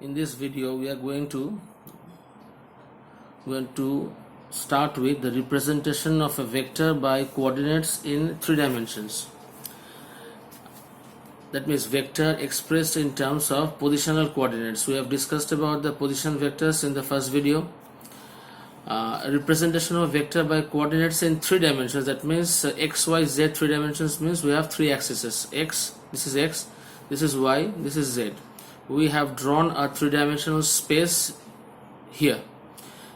In this video we are going to start with the representation of a vector by coordinates in 3 dimensions. That means vector expressed in terms of positional coordinates. We have discussed about the position vectors in the first video. Representation of vector by coordinates in 3 dimensions, that means x, y, z. 3 dimensions means we have 3 axes. X, this is y, this is z. We have drawn a 3-dimensional space here.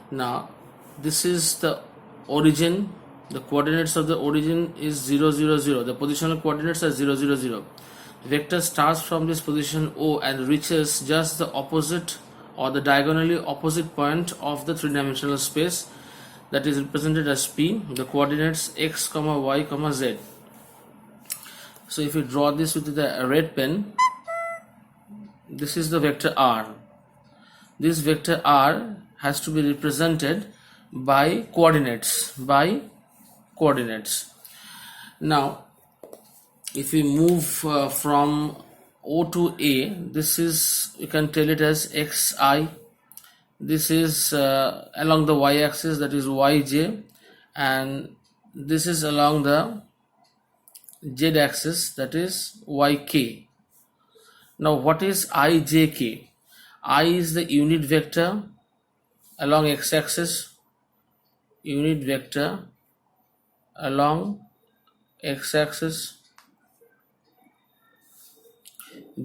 Now this is the origin. The coordinates of the origin is 0 0 0. The positional coordinates are 0 0 0. Vector starts from this position O and reaches just the opposite or the diagonally opposite point of the 3-dimensional space, that is represented as P. The coordinates x, y, z. So if you draw this with the red pen, this is the vector R. This vector R has to be represented by coordinates. Now if we move from O to A, this is, you can tell it as xi. This is along the y-axis, that is yj, and this is along the z-axis, that is yk. Now what is ijk? I is the unit vector along x-axis, unit vector along x-axis.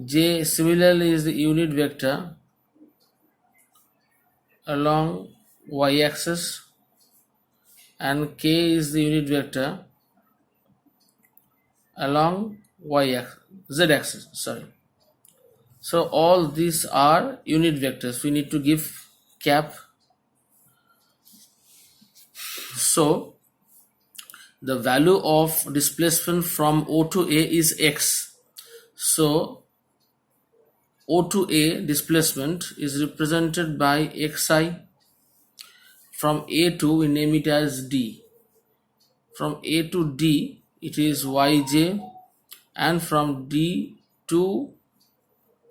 J similarly is the unit vector along y-axis, and k is the unit vector along z-axis. So all these are unit vectors. We need to give cap. So the value of displacement from O to A is x. So O to A displacement is represented by xi. From A to, we name it as d. From A to d it is yj, and from d to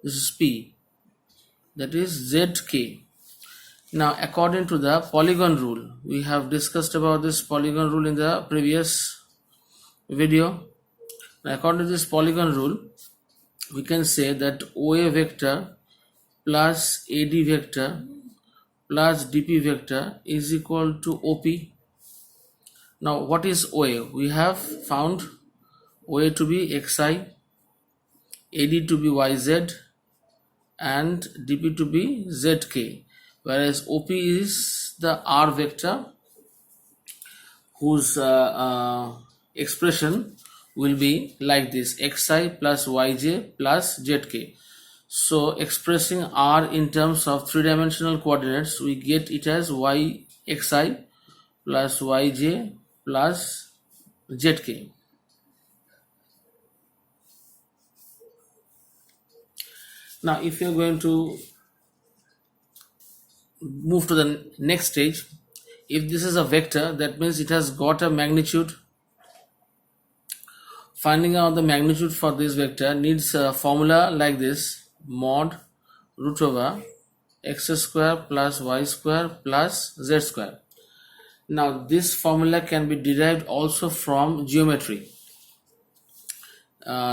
this is P, that is zk. Now according to the polygon rule, we have discussed about this polygon rule in the previous video. Now according to this polygon rule, we can say that OA vector plus AD vector plus DP vector is equal to OP. Now what is OA? We have found OA to be xi, AD to be yz, and dp to be zk, whereas op is the r vector whose expression will be like this: xi plus yj plus zk. So expressing r in terms of 3-dimensional coordinates, we get it as yxi plus yj plus zk. Now if you are going to move to the next stage, if this is a vector, that means it has got a magnitude. Finding out the magnitude for this vector needs a formula like this: mod root over x square plus y square plus z square. Now this formula can be derived also from geometry.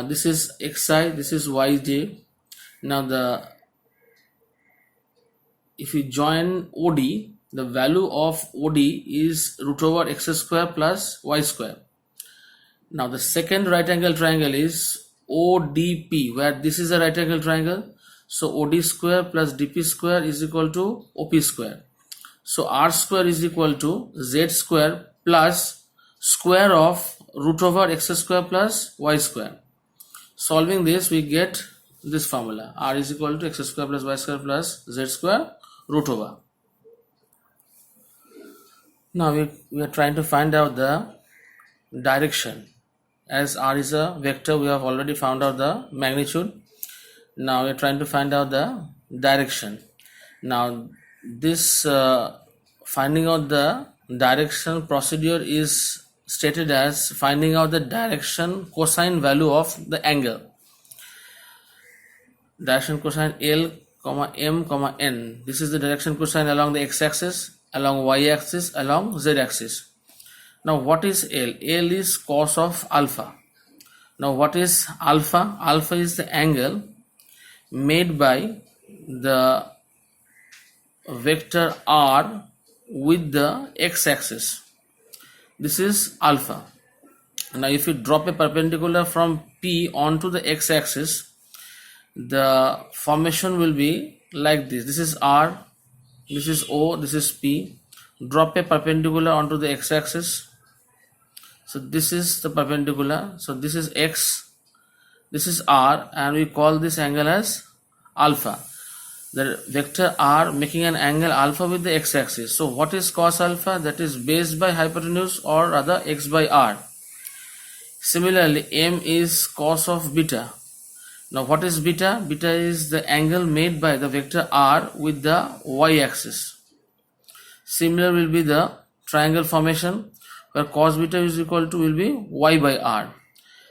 This is xi, this is yj. Now if we join OD, the value of OD is root over x square plus y square. Now the second right angle triangle is ODP, where this is a right angle triangle. So OD square plus DP square is equal to OP square. So R square is equal to Z square plus square of root over x square plus y square. Solving this, we get this formula: R is equal to x square plus y square plus z square root over. Now we are trying to find out the direction. As R is a vector, we have already found out the magnitude. Now we are trying to find out the direction. Now this finding out the direction procedure is stated as finding out the direction cosine value of the angle. Direction cosine L comma m comma n. This is the direction cosine along the x-axis, along y-axis, along z-axis. Now what is L? L is cos of alpha. Now what is alpha? Alpha is the angle made by the vector r with the x-axis. This is alpha. Now if you drop a perpendicular from P onto the x-axis, the formation will be like this. This is R, this is O, this is P. Drop a perpendicular onto the x-axis. So this is the perpendicular. So this is x, this is r, and we call this angle as alpha. The vector r making an angle alpha with the x-axis. So what is cos alpha? That is base by hypotenuse, or rather x by r. Similarly, m is cos of beta. Now what is beta? Beta is the angle made by the vector r with the y-axis. Similar will be the triangle formation, where cos beta is equal to will be y by r.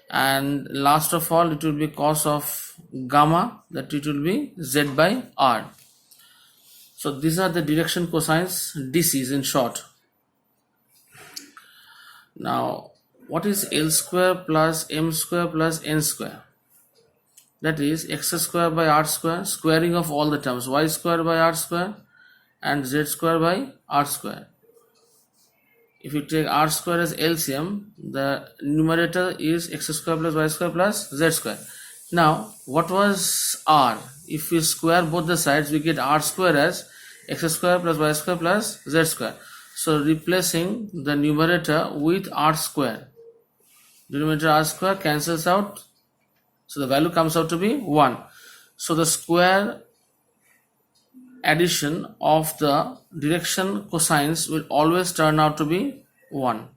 And last of all, it will be cos of gamma, that it will be z by r. So these are the direction cosines, DCs in short. Now what is L square plus m square plus n square? That is x square by r square, squaring of all the terms, y square by r square and z square by r square. If you take r square as LCM, the numerator is x square plus y square plus z square. Now what was r? If we square both the sides, we get r square as x square plus y square plus z square. So replacing the numerator with r square, denominator r square cancels out, so the value comes out to be 1. So the square addition of the direction cosines will always turn out to be 1.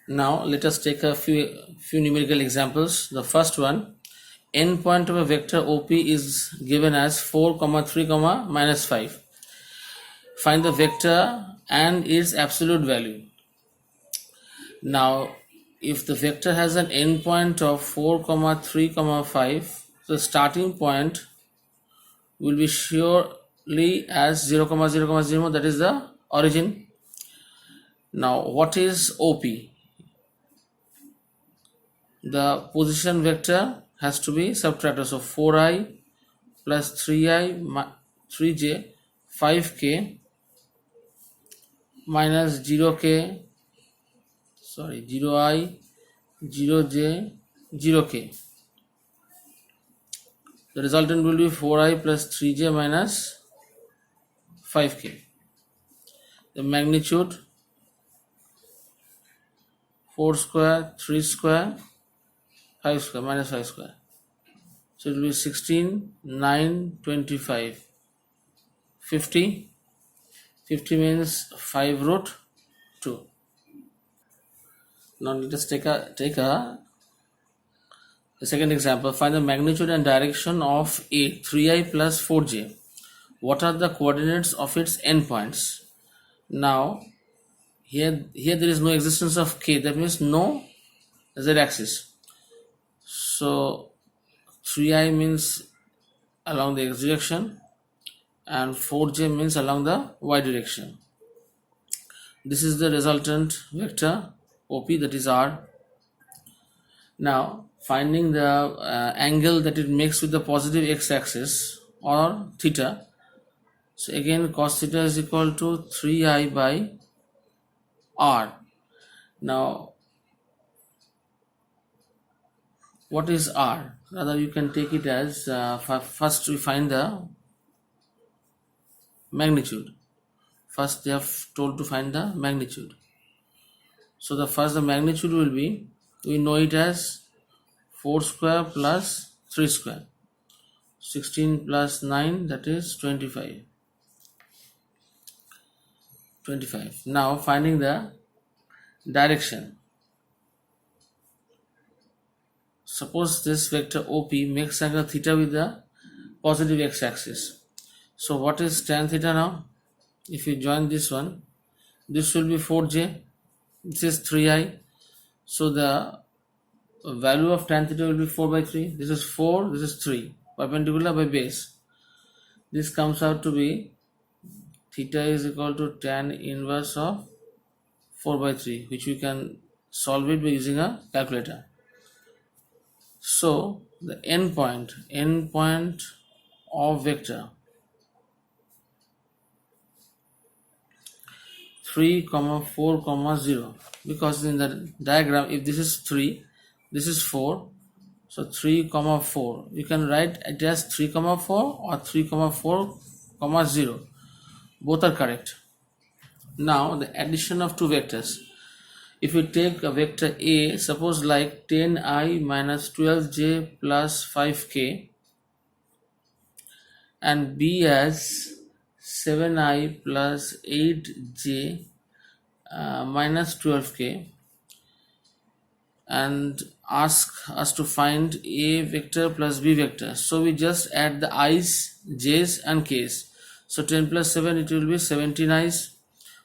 Now let us take a few numerical examples. The first one, n point of a vector OP is given as 4, 3, minus 5. Find the vector and its absolute value. Now if the vector has an end point of 4, 3, 5, the starting point will be surely as 0, 0, 0, that is the origin. Now what is OP? The position vector has to be subtracted. So 4i plus 3i, 3j, 5k minus 0k, 0i, 0j, 0k. The resultant will be 4i plus 3j minus 5k. The magnitude 4 square, 3 square, 5 square, minus 5 square. So it will be 16, 9, 25, 50. 50 means 5 root 2. Now let us take a second example. Find the magnitude and direction of 8, 3i plus 4j. What are the coordinates of its endpoints? Now here there is no existence of k, that means no z-axis. So 3i means along the x direction and 4j means along the y direction. This is the resultant vector OP, that is r. Now finding the angle that it makes with the positive x-axis, or theta. So again cos theta is equal to 3i by r. Now what is r? Rather you can take it as first we find the magnitude. First they have told to find the magnitude. So the magnitude will be, we know it as 4 square plus 3 square, 16 plus 9, that is 25. Now finding the direction. Suppose this vector OP makes angle theta with the positive x-axis. So what is tan theta now? If you join this one, this will be 4j, this is 3i. So the value of tan theta will be 4 by 3. This is 4, this is 3. perpendicular by base. This comes out to be theta is equal to tan inverse of 4 by 3, which we can solve it by using a calculator. So the endpoint of vector 3, 4, 0, because in the diagram, if this is 3, this is 4, so 3, 4, you can write it as 3, 4 or 3, 4, 0. Both are correct. Now the addition of two vectors. If we take a vector A, suppose like 10i minus 12j plus 5k, and B as 7i plus 8j minus 12k, and ask us to find A vector plus B vector. So we just add the i's, j's and k's. So 10 plus 7, it will be 17 i's,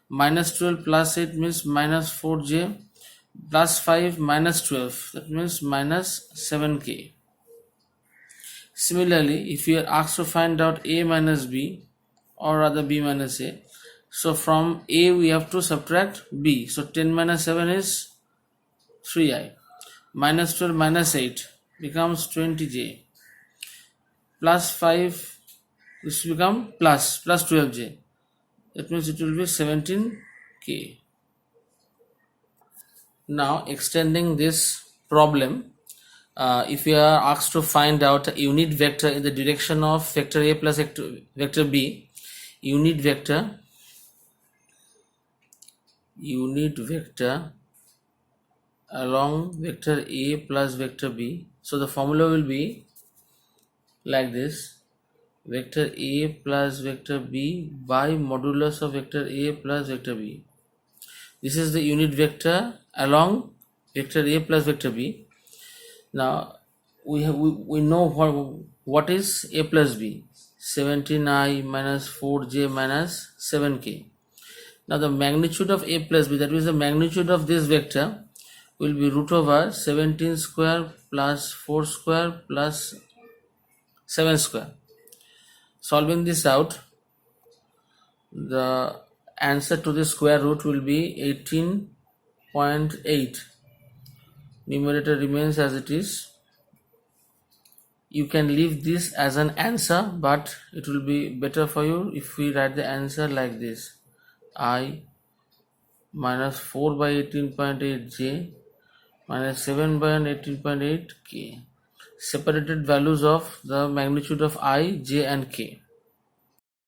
minus 12 plus 8 means minus 4j, plus 5 minus 12, that means minus 7k. Similarly, if we are asked to find out A minus B, or rather B minus A, so from A we have to subtract B. So 10 minus 7 is 3i, minus 12 minus 8 becomes 20j, plus 5, this will become plus 12j, that means it will be 17k. Now extending this problem, if we are asked to find out a unit vector in the direction of vector A plus vector B, unit vector along vector A plus vector B. So the formula will be like this: vector A plus vector B by modulus of vector A plus vector B. This is the unit vector along vector A plus vector B. Now we know what is A plus B: 17i minus 4j minus 7k. Now the magnitude of A plus B, that means the magnitude of this vector, will be root over 17 square plus 4 square plus 7 square. Solving this out, the answer to the square root will be 18.8. Numerator remains as it is. You can leave this as an answer, but it will be better for you if we write the answer like this: I minus 4 by 18.8j minus 7 by 18.8k. Separated values of the magnitude of I, j and k.